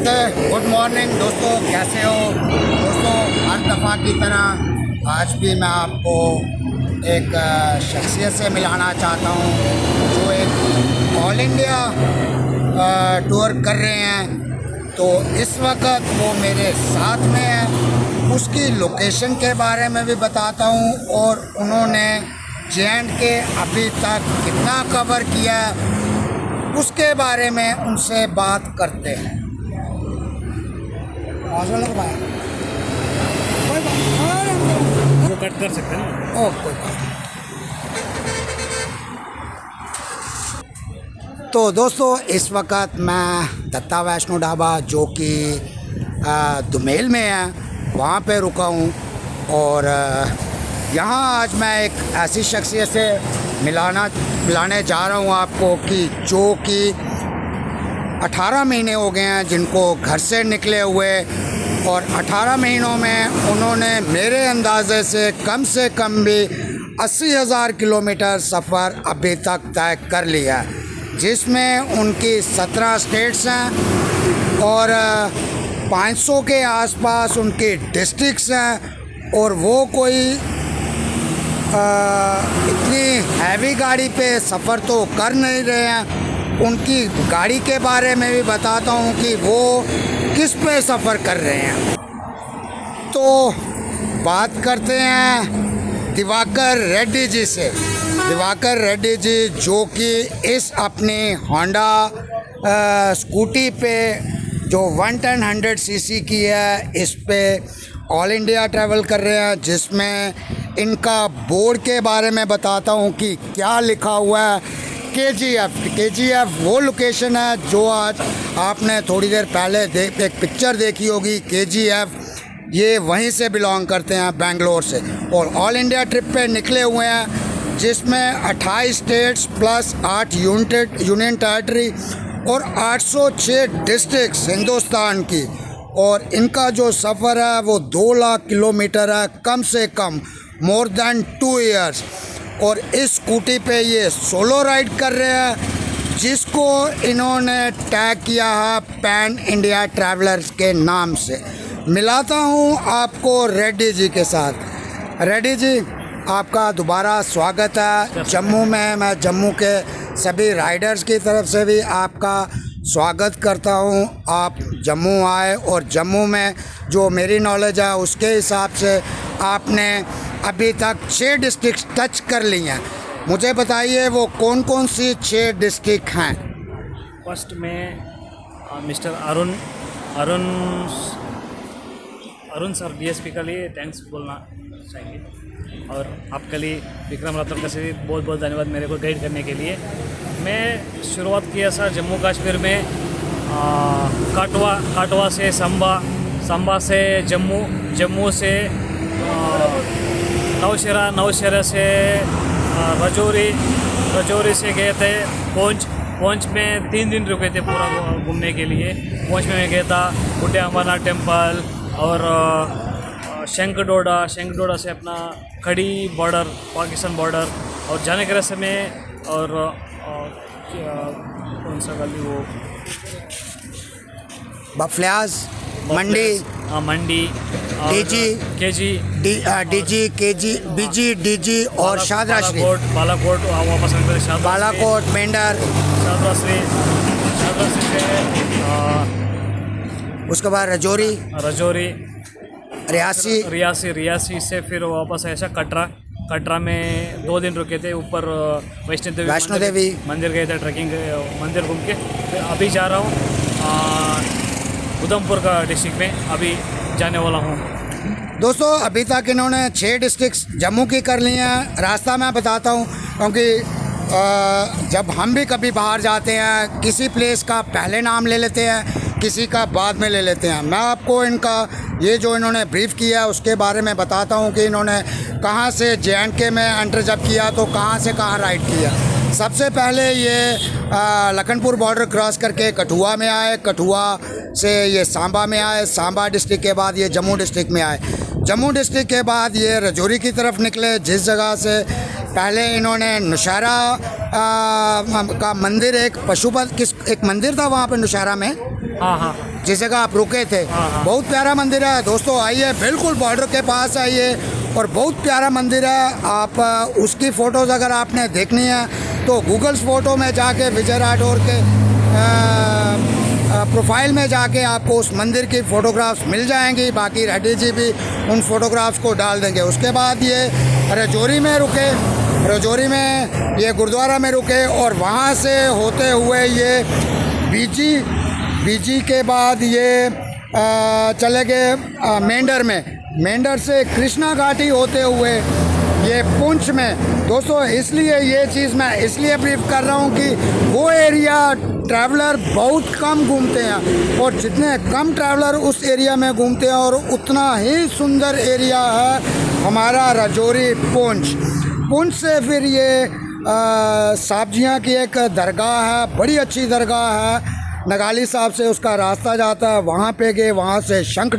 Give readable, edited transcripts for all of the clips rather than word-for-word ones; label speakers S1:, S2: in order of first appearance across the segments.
S1: नमस्ते, good morning दोस्तों, कैसे हो दोस्तों। हर दफ़ा की तरह आज भी मैं आपको एक शख्सियत से मिलाना चाहता हूँ जो एक ऑल इंडिया टूर कर रहे हैं। तो इस वक्त वो मेरे साथ में है, उसकी लोकेशन के बारे में भी बताता हूँ और उन्होंने J&K अभी तक कितना कवर किया है उसके बारे में उनसे बात करते हैं।
S2: वो कट कर सकते हैं ना।
S1: कोई बात नहीं। तो दोस्तों इस वक्त मैं दत्ता वैष्णो ढाबा जो कि दुमेल में है वहाँ पे रुका हूँ और यहाँ आज मैं एक ऐसी शख्सियत से मिलाने जा रहा हूँ आपको कि जो कि 18 महीने हो गए हैं जिनको घर से निकले हुए, और 18 महीनों में उन्होंने मेरे अंदाज़े से कम भी 80,000 किलोमीटर सफ़र अभी तक तय कर लिया है, जिसमें उनकी 17 स्टेट्स हैं और 500 के आसपास उनकी डिस्ट्रिक्ट्स हैं। और वो कोई इतनी हैवी गाड़ी पे सफ़र तो कर नहीं रहे हैं। उनकी गाड़ी के बारे में भी बताता हूँ कि वो किस पे सफ़र कर रहे हैं। तो बात करते हैं दिवाकर रेड्डी जी से। दिवाकर रेड्डी जी जो कि इस अपनी होंडा स्कूटी पे जो 110 सीसी की है, इस पे ऑल इंडिया ट्रैवल कर रहे हैं, जिसमें इनका बोर्ड के बारे में बताता हूँ कि क्या लिखा हुआ है। KGF वो लोकेशन है जो आज आपने थोड़ी देर पहले एक पिक्चर देखी होगी। KGF ये वहीं से बिलोंग करते हैं, बेंगलोर से, और ऑल इंडिया ट्रिप पे निकले हुए हैं, जिसमें 28 स्टेट्स प्लस 8 यूनियन टेरिटरी और 806 डिस्ट्रिक्ट्स हिंदुस्तान की। और इनका जो सफ़र है वो 2 लाख किलोमीटर है, कम से कम मोर देन 2 ईयर्स। और इस स्कूटी पे ये सोलो राइड कर रहे हैं, जिसको इन्होंने टैग किया है पैन इंडिया ट्रैवलर्स के नाम से। मिलाता हूँ आपको रेड्डी जी के साथ। रेड्डी जी, आपका दोबारा स्वागत है जम्मू में। मैं जम्मू के सभी राइडर्स की तरफ से भी आपका स्वागत करता हूँ। आप जम्मू आए और जम्मू में जो मेरी नॉलेज है उसके हिसाब से आपने अभी तक 6 डिस्ट्रिक्ट टच कर ली हैं। मुझे बताइए वो कौन कौन सी 6 डिस्ट्रिक्ट हैं।
S2: फर्स्ट में मिस्टर अरुण सर DSP के लिए थैंक्स बोलना चाहिए, और आपके लिए विक्रम राठौर का से बहुत बहुत धन्यवाद मेरे को गाइड करने के लिए। मैं शुरुआत किया था जम्मू कश्मीर में काटवा से संबा से जम्मू से नौशेरा से रजौरी से गए थे पहुंच में 3 दिन रुके थे पूरा घूमने के लिए। पहुंच में मैं गया था बुड्ढे अमरनाथ टेम्पल और शंखडोडा से अपना खड़ी बॉर्डर, पाकिस्तान बॉर्डर, और जाने के रास्ते में और कौन सा गली वो
S1: बफलियाज मंडी DG और शादरा शरीफ, बालाकोट मेंढर,
S2: शादरा श्री
S1: उसके बाद रजौरी,
S2: रियासी से फिर वापस ऐसा कटरा में 2 दिन रुके थे। ऊपर वैष्णो देवी मंदिर गए थे, ट्रैकिंग मंदिर घूम के। फिर अभी जा रहा हूँ उधमपुर का डिस्ट्रिक्ट में अभी जाने वाला हूँ।
S1: दोस्तों अभी तक इन्होंने 6 डिस्ट्रिक्ट्स जम्मू की कर ली हैं। रास्ता मैं बताता हूँ, क्योंकि जब हम भी कभी बाहर जाते हैं किसी प्लेस का पहले नाम ले लेते हैं, किसी का बाद में ले लेते हैं। मैं आपको इनका ये जो इन्होंने ब्रीफ किया है उसके बारे में बताता हूँ कि इन्होंने कहाँ से J&K में एंटर जब किया तो कहाँ से कहाँ राइड किया। सबसे पहले ये लखनपुर बॉर्डर क्रॉस करके कठुआ में आए, कठुआ से ये सांबा में आए, सांबा डिस्ट्रिक्ट के बाद ये जम्मू डिस्ट्रिक्ट में आए, जम्मू डिस्ट्रिक्ट के बाद ये रजौरी की तरफ निकले, जिस जगह से पहले इन्होंने नौशहरा का मंदिर, एक मंदिर था वहाँ पे नौशहरा में,
S2: हाँ हाँ
S1: जिस जगह आप रुके थे।
S2: हाँ।
S1: बहुत प्यारा मंदिर है दोस्तों, आइए बिल्कुल बॉर्डर के पास आइए और बहुत प्यारा मंदिर है। आप उसकी फ़ोटोज़ अगर आपने देखनी है तो गूगल्स फ़ोटो में जाके विजय राठौर के प्रोफाइल में जाके आपको उस मंदिर की फ़ोटोग्राफ्स मिल जाएंगी। बाकी रेड्डी जी भी उन फ़ोटोग्राफ्स को डाल देंगे। उसके बाद ये रजौरी में रुके, रजौरी में ये गुरुद्वारा में रुके और वहाँ से होते हुए ये बीजी के बाद ये चले गए मेंढर में, मेंढर से कृष्णा घाटी होते हुए ये पुंछ में। दोस्तों इसलिए ये चीज़ मैं इसलिए ब्रीफ कर रहा हूँ कि वो एरिया ट्रैवलर बहुत कम घूमते हैं और जितने कम ट्रैवलर उस एरिया में घूमते हैं और उतना ही सुंदर एरिया है हमारा रजौरी पुंछ से फिर ये साबजियाँ की एक दरगाह है, बड़ी अच्छी दरगाह है। नगाली साहब से उसका रास्ता जाता है, वहाँ पे गए। वहाँ से शंख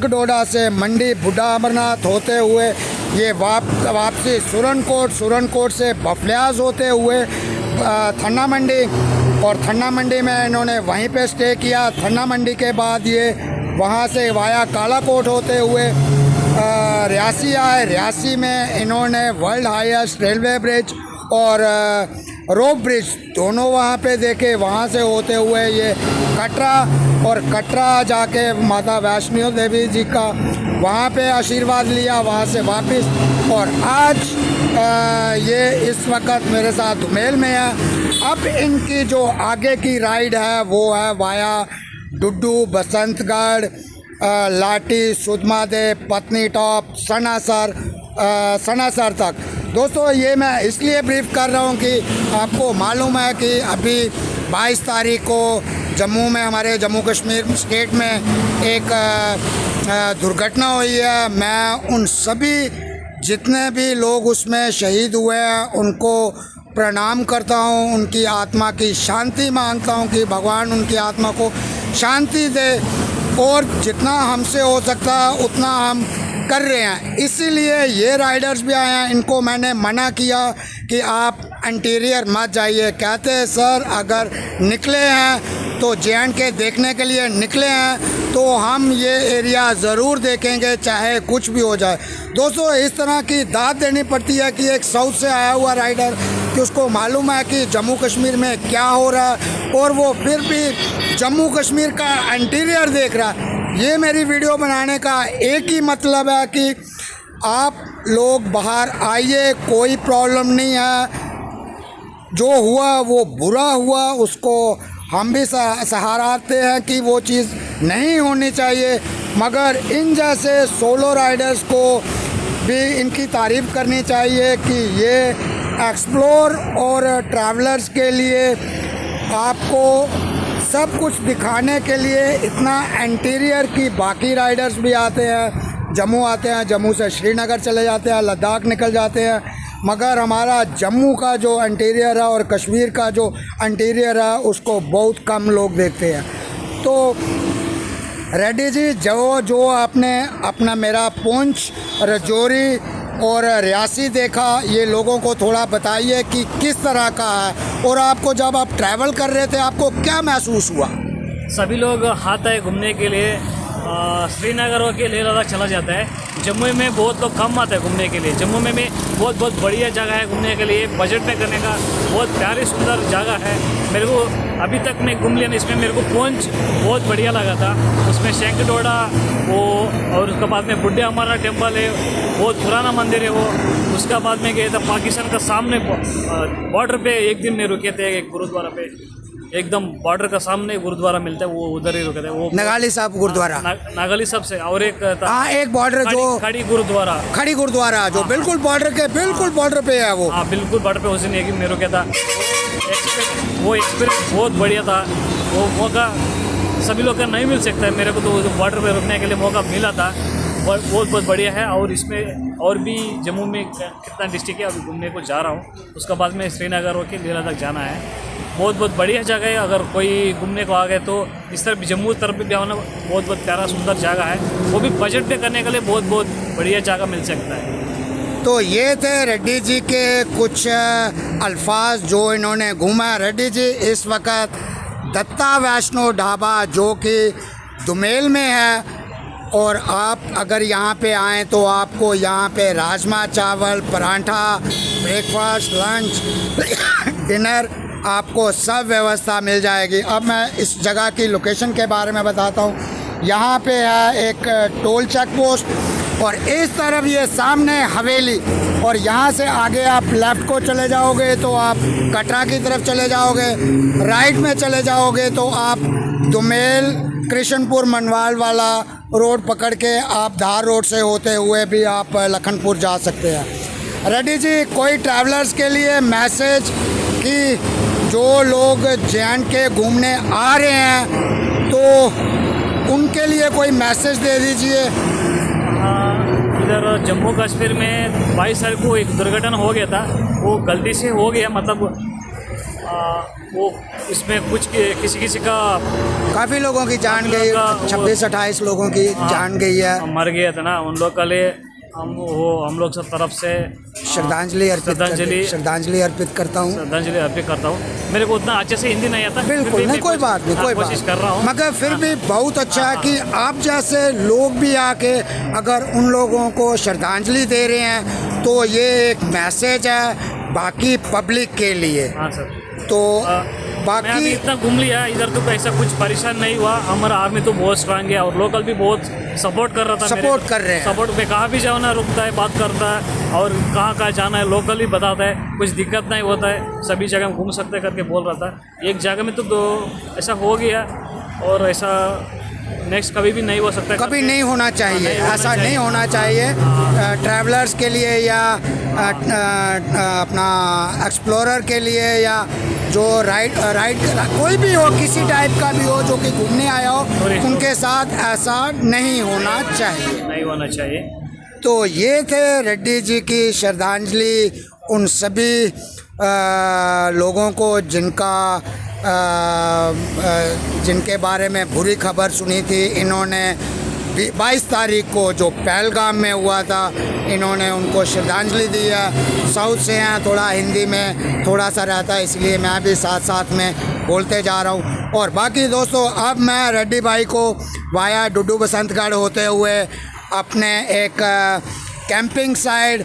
S1: डोडा से मंडी बुढ़ा अमरनाथ होते हुए ये वापसी सुरनकोट से बफलियाज होते हुए थन्ना मंडी, और थन्ना मंडी में इन्होंने वहीं पे स्टे किया। थन्ना मंडी के बाद ये वहाँ से वाया कालाकोट होते हुए रियासी आए। रियासी में इन्होंने वर्ल्ड हाईएस्ट रेलवे ब्रिज और रोप ब्रिज दोनों वहाँ पे देखे। वहाँ से होते हुए ये कटरा, और कटरा जाके माता वैष्णो देवी जी का वहाँ पे आशीर्वाद लिया, वहाँ से वापस। और आज ये इस वक्त मेरे साथ धुमेल में है। अब इनकी जो आगे की राइड है वो है वाया डुड्डू, बसंतगढ़, लाठी, सुधमादेव, पत्नी टॉप, सनासर तक। दोस्तों ये मैं इसलिए ब्रीफ कर रहा हूँ कि आपको मालूम है कि अभी 22 तारीख को जम्मू में, हमारे जम्मू कश्मीर स्टेट में एक दुर्घटना हुई है। मैं उन सभी जितने भी लोग उसमें शहीद हुए हैं उनको प्रणाम करता हूँ, उनकी आत्मा की शांति मांगता हूँ कि भगवान उनकी आत्मा को शांति दे, और जितना हमसे हो सकता है उतना हम कर रहे हैं। इसीलिए ये राइडर्स भी आए हैं। इनको मैंने मना किया कि आप इंटीरियर मत जाइए। कहते हैं सर अगर निकले हैं तो जे.एंड.के देखने के लिए निकले हैं तो हम ये एरिया ज़रूर देखेंगे चाहे कुछ भी हो जाए। दोस्तों इस तरह की दाद देनी पड़ती है कि एक साउथ से आया हुआ राइडर कि उसको मालूम है कि जम्मू कश्मीर में क्या हो रहा है और वो फिर भी जम्मू कश्मीर का इंटीरियर देख रहा है। ये मेरी वीडियो बनाने का एक ही मतलब है कि आप लोग बाहर आइए, कोई प्रॉब्लम नहीं है। जो हुआ वो बुरा हुआ, उसको हम भी सहाराते हैं कि वो चीज़ नहीं होनी चाहिए, मगर इन जैसे सोलो राइडर्स को भी इनकी तारीफ़ करनी चाहिए कि ये एक्सप्लोर और ट्रैवलर्स के लिए आपको सब कुछ दिखाने के लिए इतना इंटीरियर की बाकी राइडर्स भी आते हैं, जम्मू आते हैं, जम्मू से श्रीनगर चले जाते हैं, लद्दाख निकल जाते हैं, मगर हमारा जम्मू का जो इंटीरियर है और कश्मीर का जो इंटीरियर है उसको बहुत कम लोग देखते हैं। तो रेड्डी जी जो आपने अपना मेरा पुंछ, रजौरी और रियासी देखा, ये लोगों को थोड़ा बताइए कि किस तरह का है और आपको जब आप ट्रैवल कर रहे थे आपको क्या महसूस हुआ?
S2: सभी लोग आते हैं घूमने के लिए, श्रीनगर हो के लेह लद्दाख चला जाता है। जम्मू में बहुत लोग कम आते हैं घूमने के लिए। जम्मू में भी बहुत बढ़िया जगह है घूमने के लिए, बजट में करने का बहुत प्यारी सुंदर जगह है। मेरे को अभी तक मैं घूम लिया, इसमें मेरे को पुंछ बहुत बढ़िया लगा था। उसमें शंख डोडा वो, और उसके बाद में बुढ़े अमरनाथ टेम्पल है, बहुत पुराना मंदिर है वो। उसका बाद में गए था पाकिस्तान का सामने बॉर्डर पे, एक दिन में रुके थे एक गुरुद्वारा पे, एकदम बॉर्डर का सामने गुरुद्वारा मिलता है, वो उधर ही रुके थे। वो
S1: नगाली साहब गुरुद्वारा,
S2: नागली साहब से, और एक था
S1: हाँ एक बॉर्डर जो
S2: खड़ी गुरुद्वारा
S1: जो बिल्कुल बॉर्डर के बिल्कुल बॉर्डर पे है वो।
S2: हाँ बिल्कुल बॉर्डर पे, उस दिन एक में रुके था। वो एक्सपीरियंस बहुत बढ़िया था। वो मौका सभी लोग का नहीं मिल सकता है, मेरे को तो बॉर्डर पे रुकने के लिए मौका मिला था। बहुत बढ़िया है। और इसमें और भी जम्मू में कितना डिस्ट्रिक्ट है, अभी घूमने को जा रहा हूँ। उसके बाद में श्रीनगर होकर लेह लद्दाख जाना है। बहुत बढ़िया जगह है। अगर कोई घूमने को आ गए तो इस तरफ जम्मू तरफ भी आना बहुत प्यारा सुंदर जगह है। वो भी बजट पे करने के लिए बहुत बढ़िया जगह मिल सकता है।
S1: तो ये थे रेड्डी जी के कुछ अल्फाज जो इन्होंने घूमा। रेड्डी जी इस वक्त दत्ता वैष्णो ढाबा जो कि दुमेल में है। और आप अगर यहाँ पे आएँ तो आपको यहाँ पे राजमा चावल, पराठा, ब्रेकफास्ट, लंच, डिनर, आपको सब व्यवस्था मिल जाएगी। अब मैं इस जगह की लोकेशन के बारे में बताता हूँ। यहाँ पे है एक टोल चेक पोस्ट और इस तरफ ये सामने हवेली, और यहाँ से आगे आप लेफ़्ट को चले जाओगे तो आप कटरा की तरफ चले जाओगे, राइट में चले जाओगे तो आप दुमेल, कृष्णपुर, मनवाल वाला रोड पकड़ के आप धार रोड से होते हुए भी आप लखनपुर जा सकते हैं। रेड्डी जी, कोई ट्रैवलर्स के लिए मैसेज कि जो लोग जे.एंड.के घूमने आ रहे हैं तो उनके लिए कोई मैसेज दे दीजिए।
S2: इधर जम्मू कश्मीर में 22 तारीख को एक दुर्घटना हो गया था, वो गलती से हो गया, मतलब वो इसमें कुछ किसी का
S1: काफ़ी लोगों की जान गई, 26-28 लोगों की जान गई है,
S2: मर गया था ना। उन लोग के लिए हम लोग सब तरफ से
S1: श्रद्धांजलि अर्पित करता हूँ। मेरे को उतना अच्छे से हिंदी नहीं आता, बिल्कुल नहीं, कोई बात नहीं, कोई बात
S2: कर रहा हूँ,
S1: मगर फिर भी बहुत अच्छा है कि आप जैसे लोग भी आके अगर उन लोगों को श्रद्धांजलि दे रहे हैं तो ये एक मैसेज है बाकी पब्लिक के लिए।
S2: हाँ सर।
S1: तो
S2: बाकी मैं इतना घूम लिया इधर तो ऐसा कुछ परेशान नहीं हुआ। हमारा आर्मी तो बहुत स्ट्रांग है और लोकल भी बहुत सपोर्ट कर रहा था,
S1: सपोर्ट कर रहे हैं।
S2: सपोर्ट पे कहाँ भी जाओ ना, रुकता है, बात करता है और कहाँ जाना है लोकल ही बताता है, कुछ दिक्कत नहीं होता है, सभी जगह घूम सकते करके बोल रहा था। एक जगह में तो ऐसा हो गया और ऐसा नेक्स्ट कभी भी नहीं हो सकता,
S1: कभी नहीं होना चाहिए, ऐसा नहीं होना चाहिए। ट्रैवलर्स के लिए या अपना एक्सप्लोरर के लिए या जो राइड कोई भी हो, किसी टाइप का भी हो जो कि घूमने आया हो, उनके साथ ऐसा नहीं होना चाहिए। तो ये थे रेड्डी जी की श्रद्धांजलि उन सभी लोगों को जिनके बारे में बुरी खबर सुनी थी। इन्होंने 22 तारीख को जो पहलगाम में हुआ था, इन्होंने उनको श्रद्धांजलि दी है। साउथ से हैं, थोड़ा हिंदी में थोड़ा सा रहता है, इसलिए मैं भी साथ साथ में बोलते जा रहा हूँ। और बाकी दोस्तों, अब मैं रेड्डी भाई को वाया डुड्डू बसंतगढ़ होते हुए अपने एक कैंपिंग साइड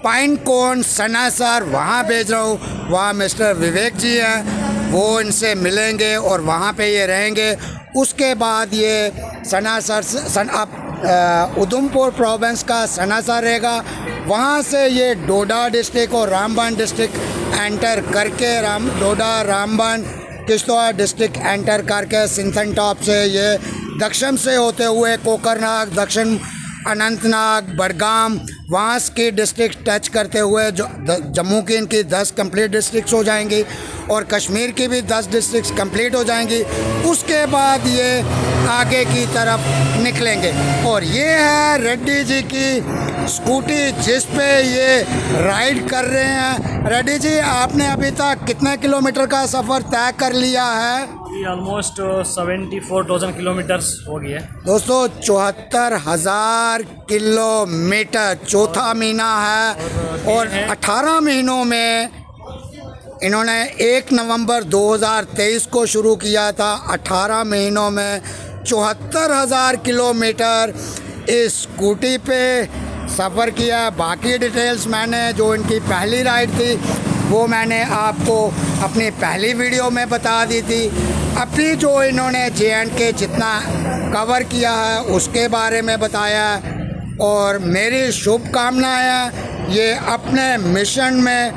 S1: पाइन कोन सनासर वहाँ भेज रहा हूँ। वहाँ मिस्टर विवेक जी हैं, वो इनसे मिलेंगे और वहाँ पे ये रहेंगे। उसके बाद ये उधमपुर प्रोविंस का सनासर रहेगा, वहाँ से ये डोडा डिस्ट्रिक्ट और रामबन डिस्ट्रिक्ट एंटर करके डोडा, रामबन, किश्तवाड़ डिस्ट्रिक्ट एंटर करके सिंथन टॉप से ये दक्षिण से होते हुए कोकरनाग, दक्षिण अनंतनाग, बडगाम, वहाँ की डिस्ट्रिक्ट टच करते हुए जो जम्मू की इनकी 10 कंप्लीट डिस्ट्रिक्ट्स हो जाएंगी और कश्मीर की भी 10 डिस्ट्रिक्ट्स कंप्लीट हो जाएंगी। उसके बाद ये आगे की तरफ निकलेंगे। और ये है रेड्डी जी की स्कूटी जिस पे ये राइड कर रहे हैं। रेड्डी जी, आपने अभी तक कितने किलोमीटर का सफ़र तय कर लिया है?
S2: ऑलमोस्ट 74,000 किलोमीटर्स हो गया
S1: दोस्तों। 74,000 किलोमीटर, चौथा महीना है और 18 महीनों में इन्होंने 1 नवंबर 2023 को शुरू किया था। 18 महीनों में 74,000 किलोमीटर इस स्कूटी पे सफ़र किया। बाकी डिटेल्स मैंने, जो इनकी पहली राइड थी वो मैंने आपको अपनी पहली वीडियो में बता दी थी। अभी जो इन्होंने जे.एंड.के जितना कवर किया है उसके बारे में बताया है। और मेरी शुभकामनाएं हैं ये अपने मिशन में,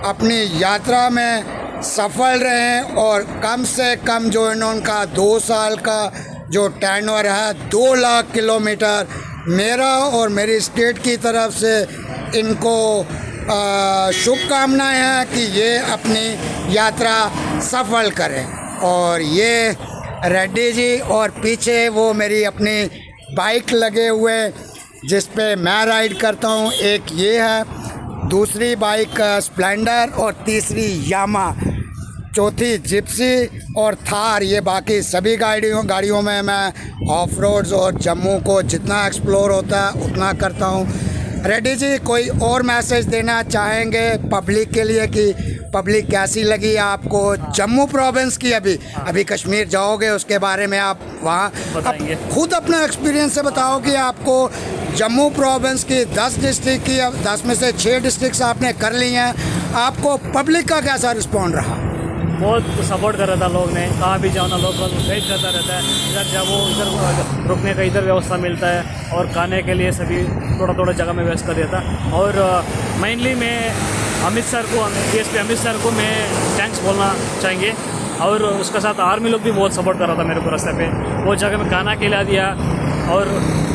S1: अपनी यात्रा में सफल रहें और कम से कम जो इनका 2 साल का जो टर्नओवर है 2 लाख किलोमीटर, मेरा और मेरी स्टेट की तरफ से इनको शुभकामनाएं हैं कि ये अपनी यात्रा सफल करें। और ये रेड्डी जी और पीछे वो मेरी अपनी बाइक लगे हुए जिस पे मैं राइड करता हूँ। एक ये है, दूसरी बाइक स्प्लेंडर और तीसरी यामा, चौथी जिप्सी और थार। ये बाकी सभी गाड़ियों में मैं ऑफ रोड्स और जम्मू को जितना एक्सप्लोर होता है उतना करता हूँ। रेड्डी जी, कोई और मैसेज देना चाहेंगे पब्लिक के लिए कि पब्लिक कैसी लगी आपको जम्मू प्रोविंस की? अभी कश्मीर जाओगे, उसके बारे में आप वहाँ
S2: बताएंगे।
S1: खुद अपने एक्सपीरियंस से बताओ कि आपको जम्मू प्रोविंस की 10 डिस्ट्रिक्ट की, 10 में से 6 डिस्ट्रिक्ट्स आपने कर ली हैं, आपको पब्लिक का कैसा रिस्पॉन्ड रहा?
S2: बहुत सपोर्ट कर रहा था लोग ने, कहाँ भी जाओ ना लोग गाइड करता रहता है, इधर जाओ इधर रुकने का इधर व्यवस्था मिलता है, और खाने के लिए सभी थोड़ा थोड़ा जगह में व्यवस्था कर दिया था। और मेनली मैं अमित सर को, DSP अमित सर को मैं थैंक्स बोलना चाहेंगे, और उसके साथ आर्मी लोग भी बहुत सपोर्ट कर रहा था मेरे को रास्ते पे, वो जगह में खाना खिला दिया, और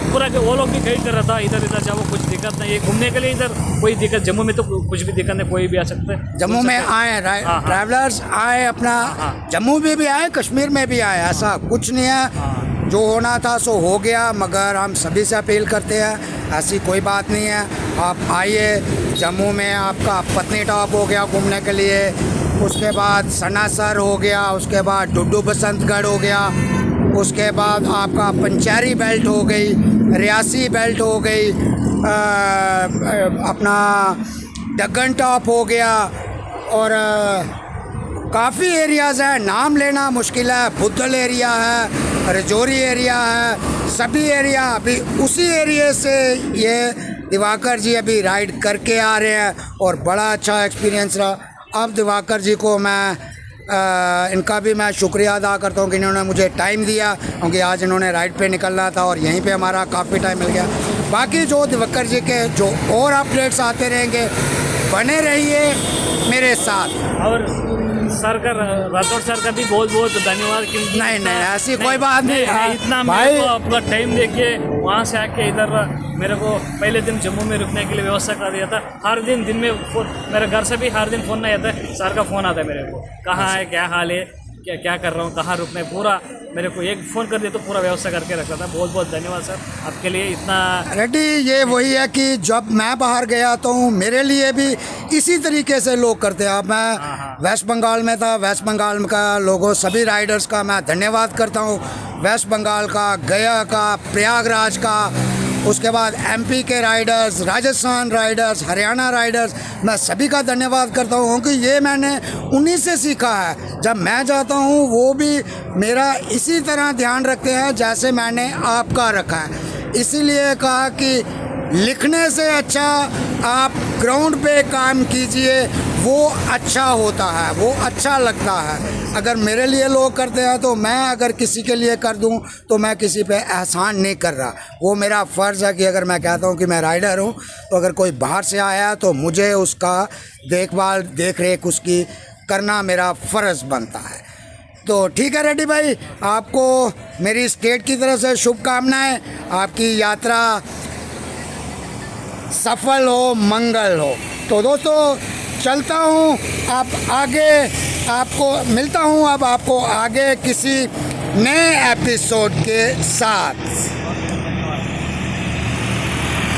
S2: पूरा वो लोग भी गाइड कर रहा था, इधर जाओ कुछ दिक्कत नहीं है, घूमने के लिए इधर कोई दिक्कत, जम्मू में तो कुछ भी दिक्कत नहीं, कोई भी आ सकता है।
S1: जम्मू में आए ट्रैवलर्स आए अपना, जम्मू में भी आए, कश्मीर में भी आए, ऐसा कुछ नहीं है, जो होना था सो हो गया। मगर हम सभी से अपील करते हैं, ऐसी कोई बात नहीं है, आप आइए जम्मू में। आपका पत्नीटॉप हो गया घूमने के लिए, उसके बाद सनासर हो गया, उसके बाद डुड्डू बसंतगढ़ हो गया, उसके बाद आपका पंचैरी बेल्ट हो गई, रियासी बेल्ट हो गई, अपना डगन टॉप हो गया, और काफ़ी एरियाज़ हैं, नाम लेना मुश्किल है। बुद्धल एरिया है, रजौरी एरिया है, सभी एरिया। अभी उसी एरिया से ये दिवाकर जी अभी राइड करके आ रहे हैं, और बड़ा अच्छा एक्सपीरियंस रहा। अब दिवाकर जी को मैं इनका भी मैं शुक्रिया अदा करता हूँ कि इन्होंने मुझे टाइम दिया, क्योंकि आज इन्होंने राइड पे निकलना था और यहीं पे हमारा काफ़ी टाइम मिल गया। बाकी जो दिवाकर जी के जो और अपडेट्स आते रहेंगे, बने रहिए मेरे साथ।
S2: और सर का, राठौड़ सर का भी बहुत बहुत धन्यवाद।
S1: नहीं ऐसी कोई बात नहीं,
S2: इतना
S1: भाई
S2: मेरे को आपका टाइम देके वहाँ से आके इधर मेरे को पहले दिन जम्मू में रुकने के लिए व्यवस्था कर दिया था। हर दिन में फोन, मेरे घर से भी हर दिन फ़ोन नहीं आता है, सर का फ़ोन आता है मेरे को, कहाँ है, क्या हाल है, क्या कर रहा हूँ, कहाँ रुकना है, पूरा मेरे को एक फ़ोन कर दिया तो पूरा व्यवस्था करके रखा था। बहुत बहुत धन्यवाद सर आपके लिए। इतना
S1: रेड्डी, ये वही है कि जब मैं बाहर गया तो मेरे लिए भी इसी तरीके से लोग करते हैं। अब मैं वेस्ट बंगाल में था, वेस्ट बंगाल का लोगों, सभी राइडर्स का मैं धन्यवाद करता हूँ, वेस्ट बंगाल का, गया का, प्रयागराज का, उसके बाद MP के Riders, Rajasthan Riders, Haryana Riders, मैं सभी का धन्यवाद करता हूँ कि ये मैंने उन्हीं से सीखा है। जब मैं जाता हूँ वो भी मेरा इसी तरह ध्यान रखते हैं जैसे मैंने आपका रखा है। इसीलिए कहा कि लिखने से अच्छा आप ग्राउंड पे काम कीजिए, वो अच्छा होता है, वो अच्छा लगता है। अगर मेरे लिए लोग करते हैं तो मैं अगर किसी के लिए कर दूं तो मैं किसी पे एहसान नहीं कर रहा। वो मेरा फ़र्ज़ है कि अगर मैं कहता हूं कि मैं राइडर हूं, तो अगर कोई बाहर से आया तो मुझे उसका देखभाल, देख रेख उसकी करना मेरा फ़र्ज़ बनता है। तो ठीक है रेड्डी भाई, आपको मेरी स्टेट की तरफ से शुभकामनाएँ, आपकी यात्रा सफल हो, मंगल हो। तो दोस्तों चलता हूँ, आप आगे, आपको मिलता हूँ अब आपको आगे किसी नए एपिसोड के साथ।